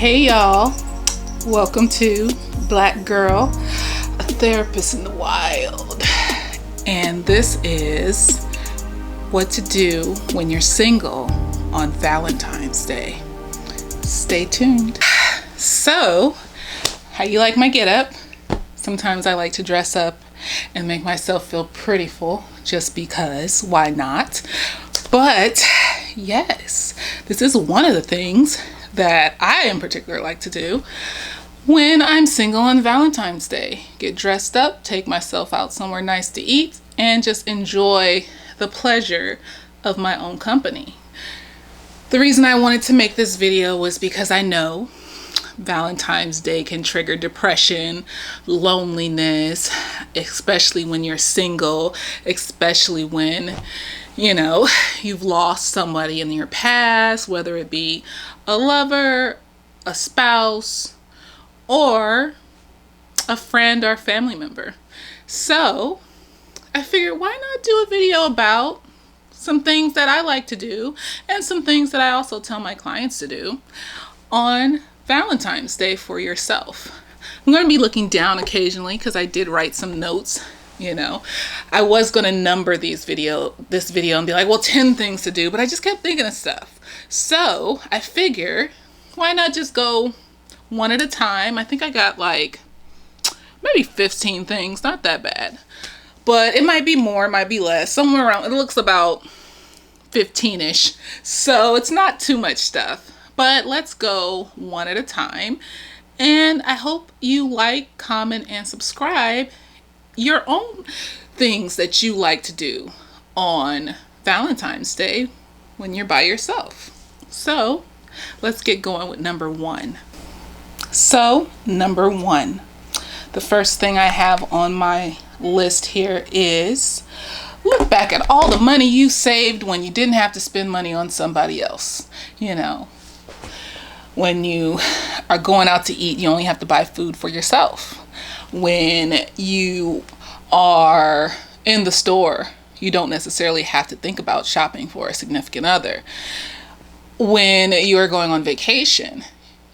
Hey y'all, welcome to Black Girl, a therapist in the wild. And this is what to do when you're single on Valentine's Day. Stay tuned. So, how you like my get up? Sometimes I like to dress up and make myself feel prettiful just because, why not? But yes, this is one of the things that I in particular like to do when I'm single on Valentine's Day. Get dressed up, take myself out somewhere nice to eat, and just enjoy the pleasure of my own company. The reason I wanted to make this video was because I know Valentine's Day can trigger depression, loneliness, especially when you're single, especially when you've lost somebody in your past, whether it be a lover, a spouse, or a friend or family member. So I figured, why not do a video about some things that I like to do and some things that I also tell my clients to do on Valentine's Day for yourself. I'm going to be looking down occasionally because I did write some notes. I was going to number this video and be like, well, 10 things to do, but I just kept thinking of stuff. So I figure, why not just go one at a time? I think I got like maybe 15 things, not that bad, but it might be more, it might be less, somewhere around, it looks about 15-ish. So it's not too much stuff, but let's go one at a time. And I hope you like, comment, and subscribe your own things that you like to do on Valentine's Day when you're by yourself. So let's get going with number one. So number one, the first thing I have on my list here is look back at all the money you saved when you didn't have to spend money on somebody else. When you are going out to eat, you only have to buy food for yourself. When you are in the store, you don't necessarily have to think about shopping for a significant other. When you are going on vacation,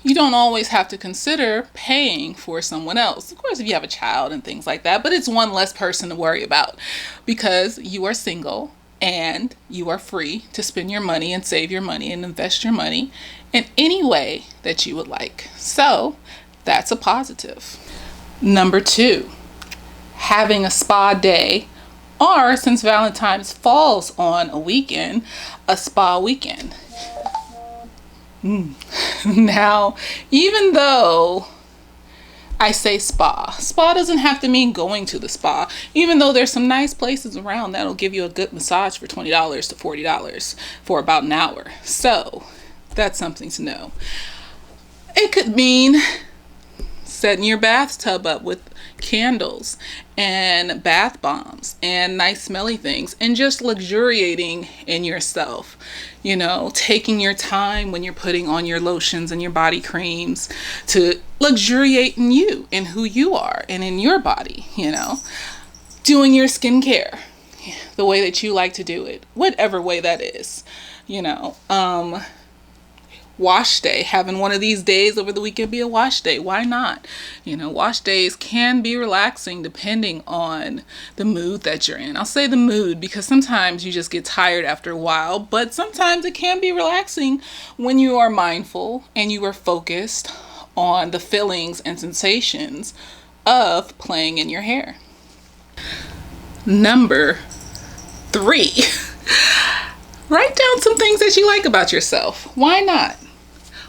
you don't always have to consider paying for someone else. Of course, if you have a child and things like that, but it's one less person to worry about because you are single and you are free to spend your money and save your money and invest your money in any way that you would like. So that's a positive. Number two, having a spa day, or since Valentine's falls on a weekend, a spa weekend. Now, even though I say spa doesn't have to mean going to the spa, even though there's some nice places around that'll give you a good massage for $20 to $40 for about an hour. So that's something to know. It could mean setting your bathtub up with candles and bath bombs and nice smelly things and just luxuriating in yourself. Taking your time when you're putting on your lotions and your body creams to luxuriate in you and who you are and in your body, doing your skincare the way that you like to do it, whatever way that is, wash day, having one of these days over the weekend be a wash day. Why not? Wash days can be relaxing depending on the mood that you're in. I'll say the mood because sometimes you just get tired after a while, but sometimes it can be relaxing when you are mindful and you are focused on the feelings and sensations of playing in your hair. Number three, write down some things that you like about yourself. Why not?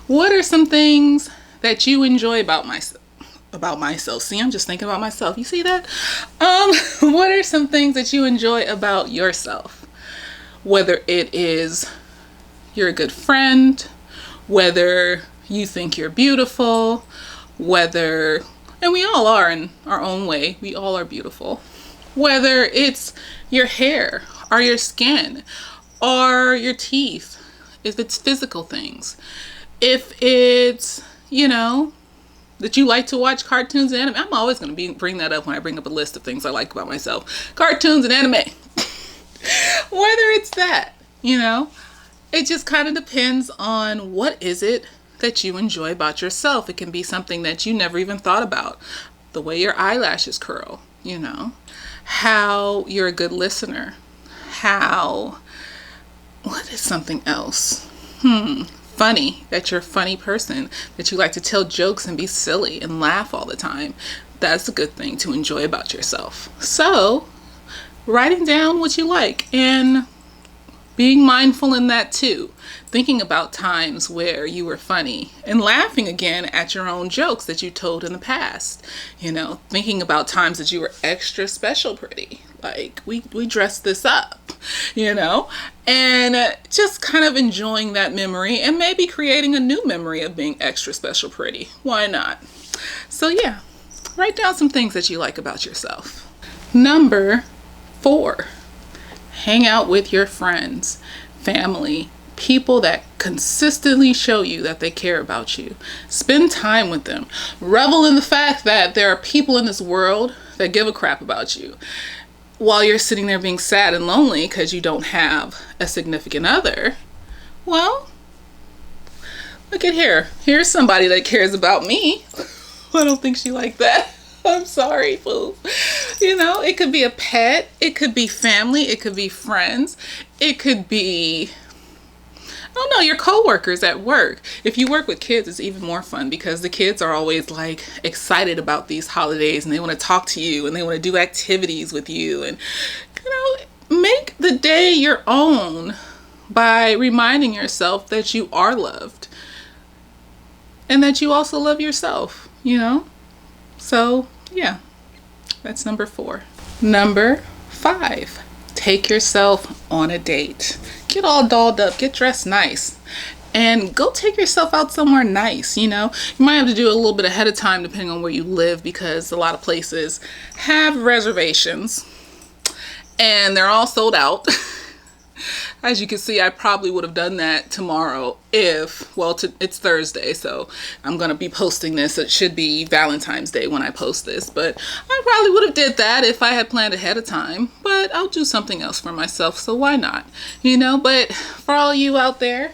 What are some things that you enjoy about myself? See, I'm just thinking about myself. You see that? What are some things that you enjoy about yourself? Whether it is you're a good friend, whether you think you're beautiful, and we all are in our own way. We all are beautiful. Whether it's your hair or your skin or your teeth, if it's physical things. If it's, that you like to watch cartoons and anime. I'm always going to bring that up when I bring up a list of things I like about myself. Cartoons and anime. Whether it's that, it just kind of depends on what is it that you enjoy about yourself. It can be something that you never even thought about. The way your eyelashes curl, how you're a good listener, what is something else? Funny, that you're a funny person, that you like to tell jokes and be silly and laugh all the time. That's a good thing to enjoy about yourself. So, writing down what you like and being mindful in that too. Thinking about times where you were funny and laughing again at your own jokes that you told in the past. Thinking about times that you were extra special pretty. Like we dressed this up, and just kind of enjoying that memory and maybe creating a new memory of being extra special pretty. Why not? So yeah, write down some things that you like about yourself. Number 4, hang out with your friends, family, people that consistently show you that they care about you. Spend time with them. Revel in the fact that there are people in this world that give a crap about you. While you're sitting there being sad and lonely because you don't have a significant other, well, look at here. Here's somebody that cares about me. I don't think she liked that. I'm sorry, fool. It could be a pet. It could be family. It could be friends. It could be, I don't know, your coworkers at work. If you work with kids, it's even more fun because the kids are always like excited about these holidays and they want to talk to you and they want to do activities with you. And, make the day your own by reminding yourself that you are loved and that you also love yourself, So, yeah, that's number 4. Number 5, take yourself on a date. Get all dolled up, get dressed nice, and go take yourself out somewhere nice. You might have to do a little bit ahead of time depending on where you live because a lot of places have reservations and they're all sold out. As you can see, I probably would have done that tomorrow it's Thursday, so I'm going to be posting this. It should be Valentine's Day when I post this, but I probably would have did that if I had planned ahead of time, but I'll do something else for myself, so why not? But for all you out there,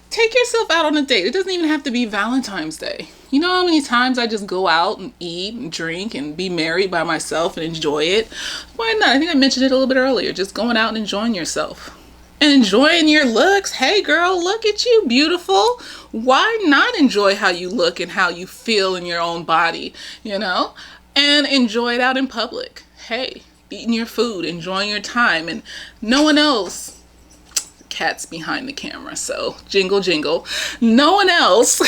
take yourself out on a date. It doesn't even have to be Valentine's Day. You know how many times I just go out and eat and drink and be merry by myself and enjoy it? Why not? I think I mentioned it a little bit earlier, just going out and enjoying yourself. And enjoying your looks. Hey girl, look at you, beautiful. Why not enjoy how you look and how you feel in your own body, and enjoy it out in public. Hey, eating your food, enjoying your time, and no one else, cat's behind the camera, so jingle jingle, no one else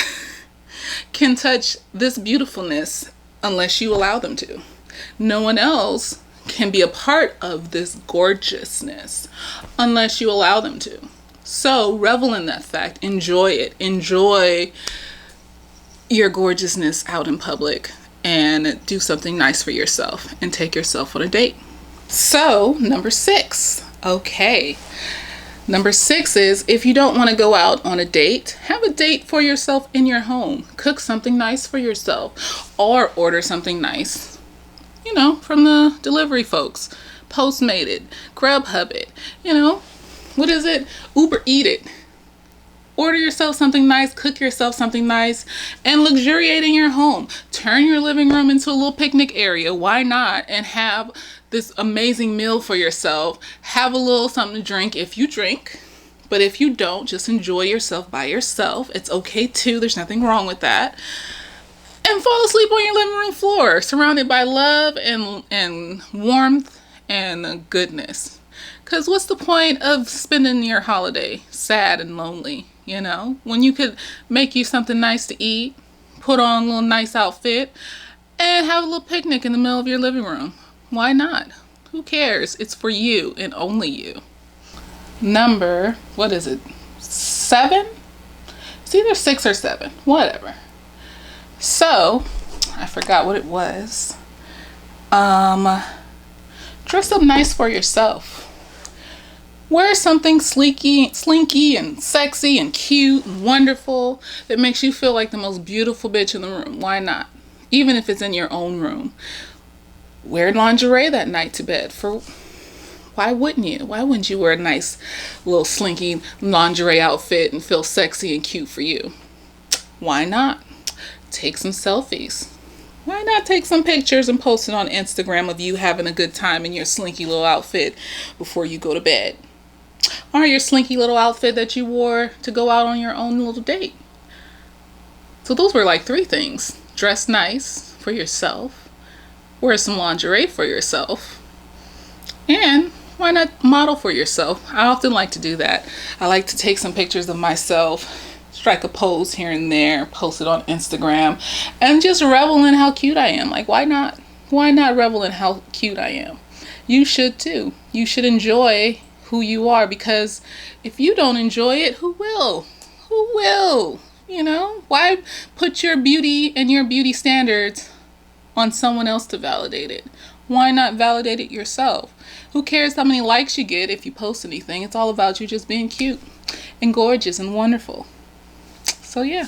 can touch this beautifulness unless you allow them to. No one else can be a part of this gorgeousness unless you allow them to. So revel in that fact. Enjoy it. Enjoy your gorgeousness out in public and do something nice for yourself and take yourself on a date. So number 6. Okay. Number 6 is, if you don't want to go out on a date, have a date for yourself in your home. Cook something nice for yourself or order something nice from the delivery folks. Postmate it, Grubhub it, what is it? Uber Eat it. Order yourself something nice, cook yourself something nice, and luxuriate in your home. Turn your living room into a little picnic area. Why not? And have this amazing meal for yourself. Have a little something to drink if you drink. But if you don't, just enjoy yourself by yourself. It's okay too. There's nothing wrong with that. And fall asleep on your living room floor, surrounded by love and warmth and goodness. Because what's the point of spending your holiday sad and lonely, when you could make you something nice to eat, put on a little nice outfit, and have a little picnic in the middle of your living room? Why not? Who cares? It's for you and only you. Number, 7? It's either 6 or 7, whatever. So, I forgot what it was. Dress up nice for yourself. Wear something slinky and sexy and cute and wonderful that makes you feel like the most beautiful bitch in the room. Why not? Even if it's in your own room. Wear lingerie that night to bed. Why wouldn't you? Why wouldn't you wear a nice little slinky lingerie outfit and feel sexy and cute for you? Why not take some selfies? Why not take some pictures and post it on Instagram of you having a good time in your slinky little outfit before you go to bed? Or your slinky little outfit that you wore to go out on your own little date. So those were like 3 things. Dress nice for yourself. Wear some lingerie for yourself. And why not model for yourself? I often like to do that. I like to take some pictures of myself, strike a pose here and there, post it on Instagram, and just revel in how cute I am. Like, why not? Why not revel in how cute I am? You should too. You should enjoy who you are, because if you don't enjoy it, who will? Who will? You know, why put your beauty and your beauty standards on someone else to validate it? Why not validate it yourself? Who cares how many likes you get if you post anything? It's all about you just being cute and gorgeous and wonderful. So yeah,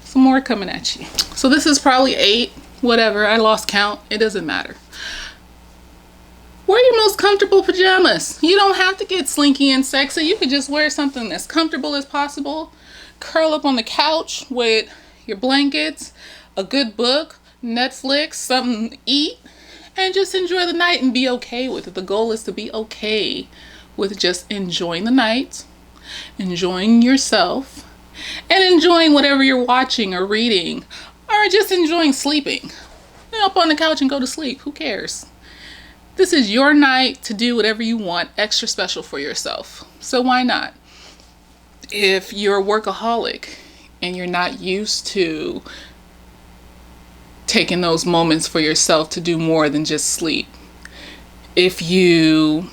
some more coming at you. So this is probably 8, whatever. I lost count. It doesn't matter. Wear your most comfortable pajamas. You don't have to get slinky and sexy. You could just wear something as comfortable as possible. Curl up on the couch with your blankets, a good book, Netflix, something to eat, and just enjoy the night and be okay with it. The goal is to be okay with just enjoying the night, enjoying yourself, and enjoying whatever you're watching or reading, or just enjoying sleeping. Up on the couch and go to sleep. Who cares? This is your night to do whatever you want extra special for yourself. So why not? If you're a workaholic and you're not used to taking those moments for yourself to do more than just sleep, if you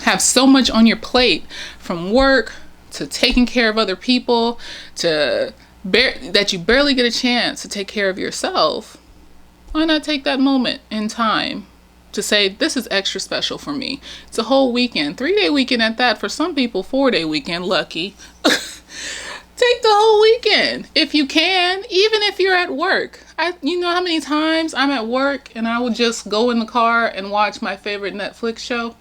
have so much on your plate, from work to taking care of other people to that you barely get a chance to take care of yourself, why not take that moment in time to say, this is extra special for me? It's a whole weekend, 3-day weekend at that. For some people, 4-day weekend, lucky. Take the whole weekend if you can, even if you're at work. You know how many times I'm at work and I will just go in the car and watch my favorite Netflix show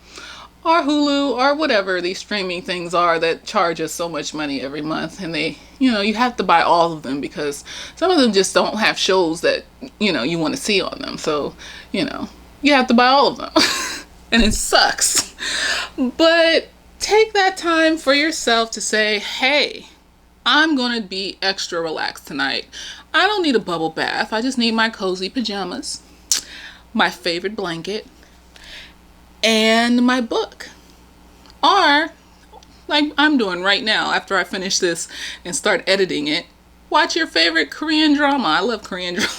or Hulu or whatever these streaming things are that charge us so much money every month. And they, you have to buy all of them because some of them just don't have shows that, you want to see on them. So, you have to buy all of them and it sucks. But take that time for yourself to say, hey, I'm going to be extra relaxed tonight. I don't need a bubble bath. I just need my cozy pajamas, my favorite blanket, and my book. Or, like I'm doing right now after I finish this and start editing it, watch your favorite Korean drama. I love Korean drama.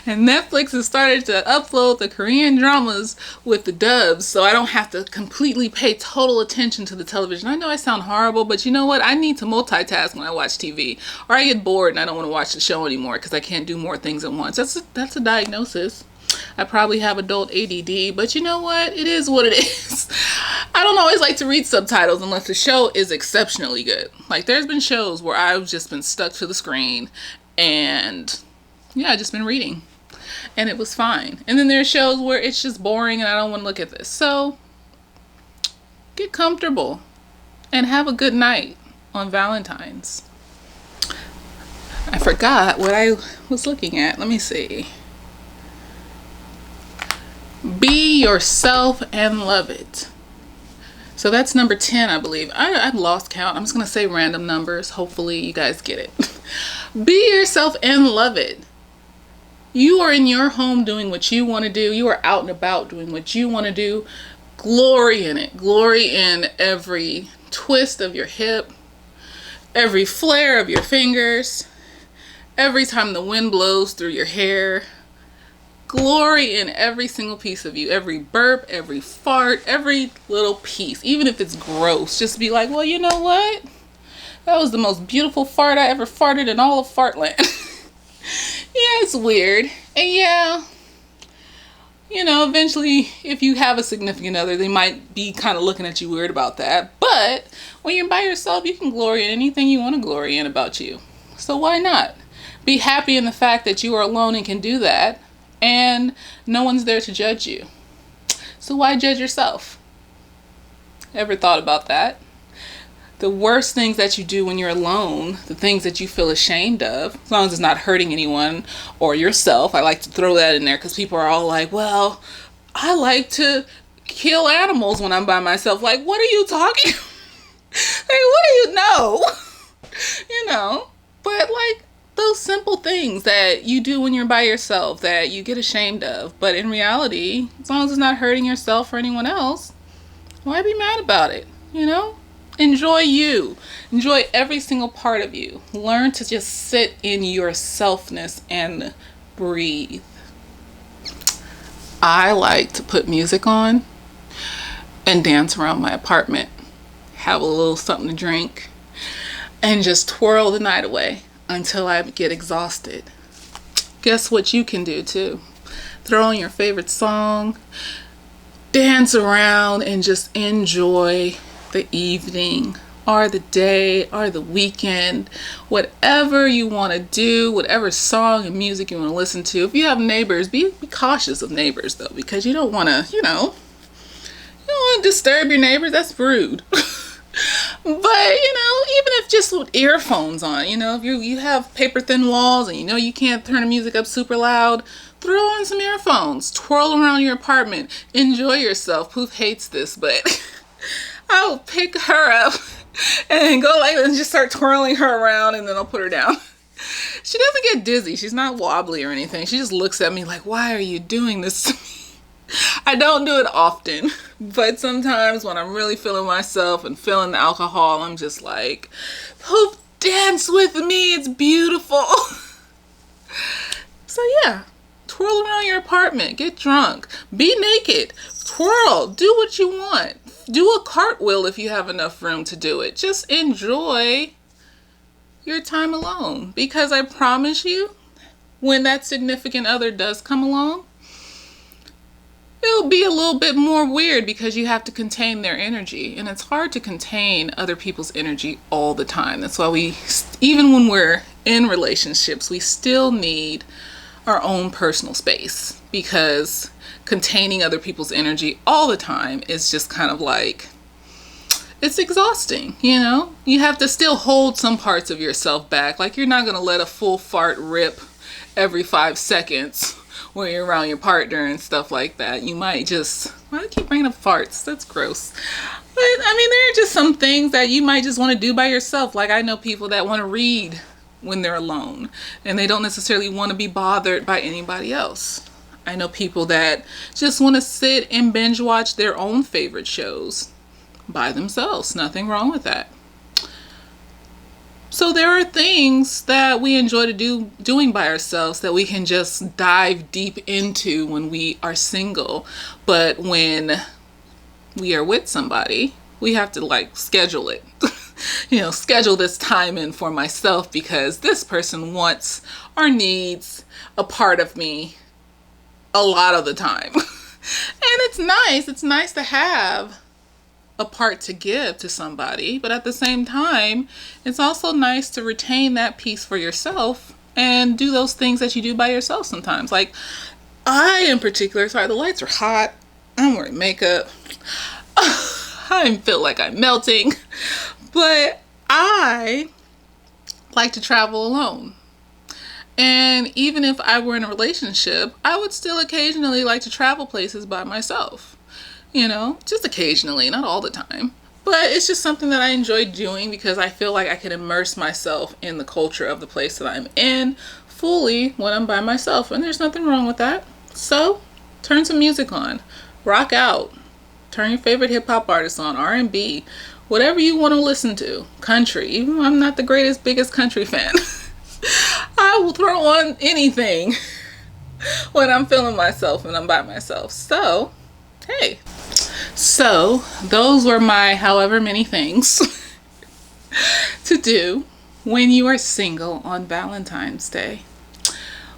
And Netflix has started to upload the Korean dramas with the dubs, so I don't have to completely pay total attention to the television. I know I sound horrible, but you know what? I need to multitask when I watch TV, or I get bored and I don't want to watch the show anymore because I can't do more things at once. That's a diagnosis. I probably have adult ADD, but you know what? It is what it is. I don't always like to read subtitles unless the show is exceptionally good. Like, there's been shows where I've just been stuck to the screen and yeah, I just been reading and it was fine. And then there's shows where it's just boring and I don't want to look at this. So get comfortable and have a good night on Valentines. I forgot what I was looking at. Let me see. Be yourself and love it. So that's number 10, I believe. I've lost count. I'm just going to say random numbers. Hopefully you guys get it. Be yourself and love it. You are in your home doing what you want to do. You are out and about doing what you want to do. Glory in it. Glory in every twist of your hip, every flare of your fingers, every time the wind blows through your hair. Glory in every single piece of you, every burp, every fart, every little piece, even if it's gross. Just be like, well, you know what? That was the most beautiful fart I ever farted in all of Fartland. Yeah, it's weird. And yeah, eventually if you have a significant other, they might be kind of looking at you weird about that. But when you're by yourself, you can glory in anything you want to glory in about you. So why not? Be happy in the fact that you are alone and can do that. And no one's there to judge you. So why judge yourself? Ever thought about that? The worst things that you do when you're alone, the things that you feel ashamed of, as long as it's not hurting anyone or yourself. I like to throw that in there because people are all like, well, I like to kill animals when I'm by myself. Like, what are you talking? Like, what do you know? You know, but like those simple things that you do when you're by yourself that you get ashamed of. But in reality, as long as it's not hurting yourself or anyone else, why be mad about it? You know? Enjoy you. Enjoy every single part of you. Learn to just sit in your selfness and breathe. I like to put music on and dance around my apartment. Have a little something to drink and just twirl the night away until I get exhausted. Guess what you can do too? Throw on your favorite song, dance around, and just enjoy the evening or the day or the weekend. Whatever you want to do, whatever song and music you want to listen to. If you have neighbors, be cautious of neighbors though, because you don't want to, you don't want to disturb your neighbors. That's rude. But, even if just with earphones on, if you have paper thin walls and you can't turn the music up super loud, throw on some earphones, twirl around your apartment, enjoy yourself. Poof hates this, but I will pick her up and go like and just start twirling her around, and then I'll put her down. She doesn't get dizzy. She's not wobbly or anything. She just looks at me like, why are you doing this to me? I don't do it often, but sometimes when I'm really feeling myself and feeling the alcohol, I'm just like, Poof, dance with me. It's beautiful. So yeah, twirl around your apartment, get drunk, be naked, twirl, do what you want. Do a cartwheel if you have enough room to do it. Just enjoy your time alone, because I promise you, when that significant other does come along, it'll be a little bit more weird because you have to contain their energy, and it's hard to contain other people's energy all the time. That's why even when we're in relationships, we still need our own personal space, because containing other people's energy all the time is just kind of like, it's exhausting. You have to still hold some parts of yourself back. Like, you're not going to let a full fart rip every 5 seconds when you're around your partner and stuff like that. You might just, why do I keep bringing up farts? That's gross. But there are just some things that you might just want to do by yourself. Like, I know people that want to read when they're alone and they don't necessarily want to be bothered by anybody else. I know people that just want to sit and binge watch their own favorite shows by themselves. Nothing wrong with that. So there are things that we enjoy doing by ourselves that we can just dive deep into when we are single. But when we are with somebody, we have to schedule it. Schedule this time in for myself because this person wants or needs a part of me a lot of the time. And it's nice. It's nice to have a part to give to somebody, but at the same time, it's also nice to retain that piece for yourself and do those things that you do by yourself sometimes. Like, I in particular, sorry, the lights are hot. I'm wearing makeup. I feel like I'm melting, but I like to travel alone. And even if I were in a relationship, I would still occasionally like to travel places by myself. Just occasionally, not all the time. But it's just something that I enjoy doing because I feel like I can immerse myself in the culture of the place that I'm in fully when I'm by myself. And there's nothing wrong with that. So turn some music on, rock out, turn your favorite hip hop artist on, R&B, whatever you want to listen to, country. Even though I'm not the biggest country fan, I will throw on anything when I'm feeling myself and I'm by myself. So, hey. So those were my however many things to do when you are single on Valentine's Day.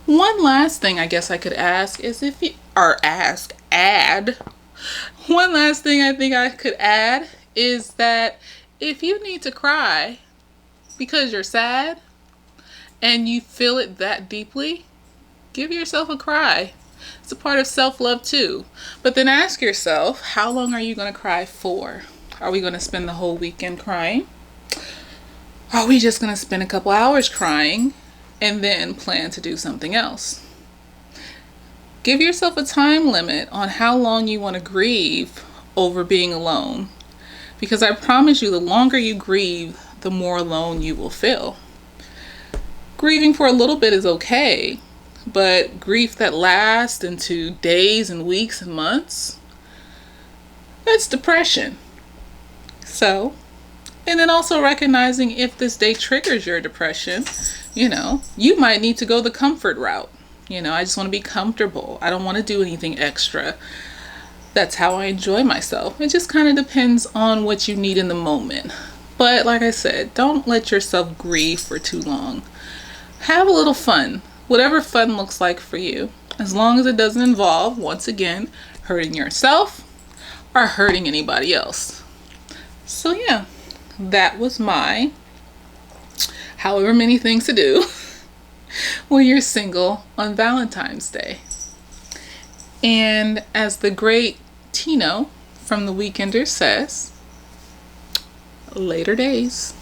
One last thing I guess I could ask is one last thing I think I could add is that if you need to cry because you're sad and you feel it that deeply, give yourself a cry. It's a part of self-love too. But then ask yourself, how long are you going to cry for? Are we going to spend the whole weekend crying? Are we just going to spend a couple hours crying and then plan to do something else? Give yourself a time limit on how long you want to grieve over being alone. Because I promise you, the longer you grieve, the more alone you will feel. Grieving for a little bit is okay, but grief that lasts into days and weeks and months, that's depression. So, and then also recognizing if this day triggers your depression, you might need to go the comfort route. I just want to be comfortable. I don't want to do anything extra. That's how I enjoy myself. It just kind of depends on what you need in the moment. But like I said, don't let yourself grieve for too long. Have a little fun, whatever fun looks like for you, as long as it doesn't involve, once again, hurting yourself or hurting anybody else. So yeah, that was my however many things to do when you're single on Valentine's Day. And as the great Tino from The Weekender says, later days.